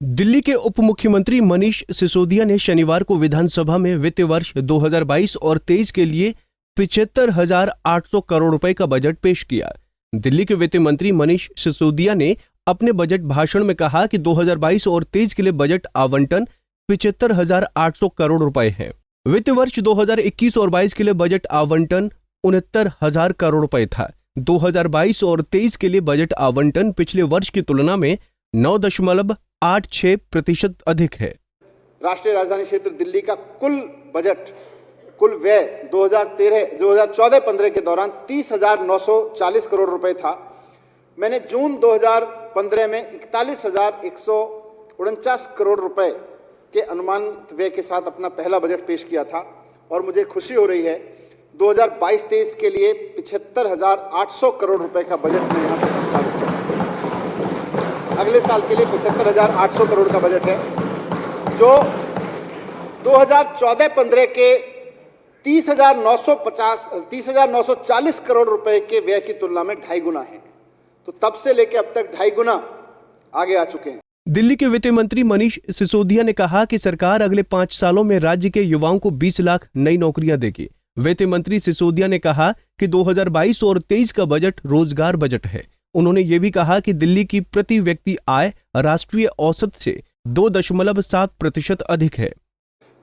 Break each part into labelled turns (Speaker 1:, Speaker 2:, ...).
Speaker 1: दिल्ली के उप मुख्यमंत्री मनीष सिसोदिया ने शनिवार को विधानसभा में वित्त वर्ष 2022 और 23 के लिए 75,800 करोड़ रुपए का बजट पेश किया। दिल्ली के वित्त मंत्री मनीष सिसोदिया ने अपने बजट भाषण में कहा कि 2022 और 23 के लिए बजट आवंटन 75,800 करोड़ रुपए है। वित्त वर्ष 2021 और 22 के लिए बजट आवंटन 69,000 करोड़ रुपए था। 2022 और 23 के लिए बजट आवंटन पिछले वर्ष की तुलना में 9.86% अधिक है।
Speaker 2: राष्ट्रीय राजधानी क्षेत्र दिल्ली का कुल व्यय 2014-15 के दौरान 30,940 करोड़ रुपए था। मैंने जून 2015 में 41,149 करोड़ रुपए के अनुमानित व्यय के साथ अपना पहला बजट पेश किया था और मुझे खुशी हो रही है 2022-23 के लिए 75,800 करोड़ रुपए का बजट में यहाँ पर प्रस्तावित है। अगले साल के लिए 75,800 करोड़ का बजट है, जो 2014-15 के 30,940 करोड़ रुपए के व्यय की तुलना में 2.5 गुना है। तो तब से लेकर अब तक 2.5 गुना आगे आ चुके हैं।
Speaker 1: दिल्ली के वित्त मंत्री मनीष सिसोदिया ने कहा कि सरकार अगले 5 सालों में राज्य के युवाओं को 20 लाख नई नौकरियां देगी। वित्त मंत्री सिसोदिया ने कहा कि 2022 और 23 का बजट रोजगार बजट है। उन्होंने ये भी कहा कि दिल्ली की प्रति व्यक्ति आय राष्ट्रीय औसत से 2.7% अधिक है।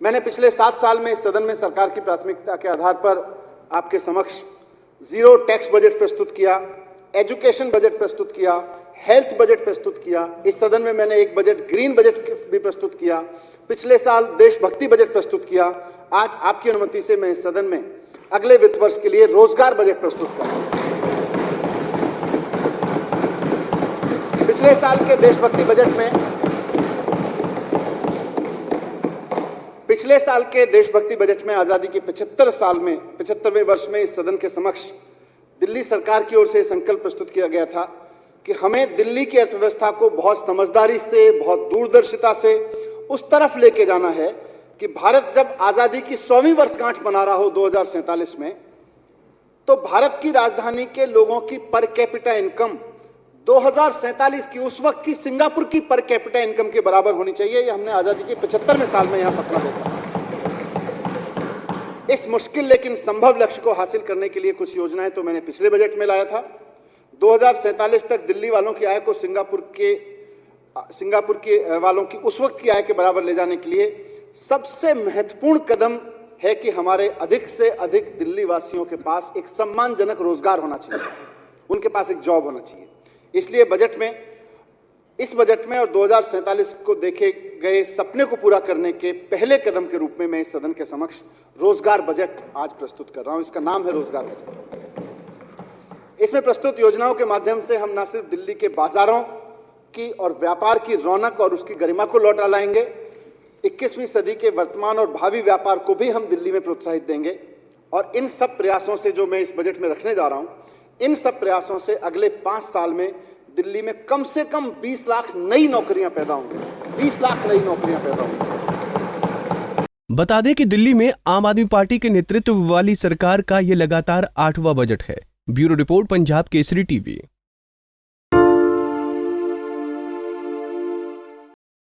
Speaker 2: मैंने पिछले 7 साल में इस सदन में सरकार की प्राथमिकता के आधार पर आपके समक्ष जीरो टैक्स बजट प्रस्तुत किया, एजुकेशन बजट प्रस्तुत किया, हेल्थ बजट प्रस्तुत किया। इस सदन में मैंने एक बजट ग्रीन बजट भी प्रस्तुत किया। पिछले साल देशभक्ति बजट प्रस्तुत किया। आज आपकी अनुमति से मैं इस सदन में अगले वित्त वर्ष के लिए रोजगार बजट प्रस्तुत कर रहा हूं। पिछले साल के देशभक्ति बजट में आजादी के 75वें वर्ष में इस सदन के समक्ष दिल्ली सरकार की ओर से संकल्प प्रस्तुत किया गया था कि हमें दिल्ली की अर्थव्यवस्था को बहुत समझदारी से, बहुत दूरदर्शिता से उस तरफ लेके जाना है कि भारत जब आजादी की 100वीं वर्षगांठ मना रहा हो 2047 में, तो भारत की राजधानी के लोगों की पर कैपिटा इनकम 2047 की उस वक्त की सिंगापुर की पर कैपिटा इनकम के बराबर होनी चाहिए। ये हमने आजादी के 75वें साल में यहां सपना देखा। इस मुश्किल लेकिन संभव लक्ष्य को हासिल करने के लिए कुछ योजनाएं तो मैंने पिछले बजट में लाया था। 2047 तक दिल्ली वालों की आय को सिंगापुर के वालों की उस वक्त की आय के बराबर ले जाने के लिए सबसे महत्वपूर्ण कदम है कि हमारे अधिक से अधिक दिल्ली वासियों के पास एक सम्मानजनक रोजगार होना चाहिए, उनके पास एक जॉब होना चाहिए। इसलिए इस बजट में और 2047 को देखे गए सपने को पूरा करने के पहले कदम के रूप में मैं इस सदन के समक्ष रोजगार बजट आज प्रस्तुत कर रहा हूं। इसका नाम है रोजगार बजट। इसमें प्रस्तुत योजनाओं के माध्यम से हम न सिर्फ दिल्ली के बाजारों की और व्यापार की रौनक और उसकी गरिमा को लौटा लाएंगे, 21वीं सदी के वर्तमान और भावी व्यापार को भी हम दिल्ली में प्रोत्साहित देंगे। और इन सब प्रयासों से जो मैं इस बजट में रखने जा रहा हूं, इन सब प्रयासों से अगले 5 साल में दिल्ली में कम से कम 20 लाख नई नौकरियां पैदा होंगी। 20 लाख नई नौकरियां पैदा होंगी।
Speaker 1: बता दें कि दिल्ली में आम आदमी पार्टी के नेतृत्व वाली सरकार का ये लगातार 8वां बजट है। Bureau report, Punjab Kesari TV.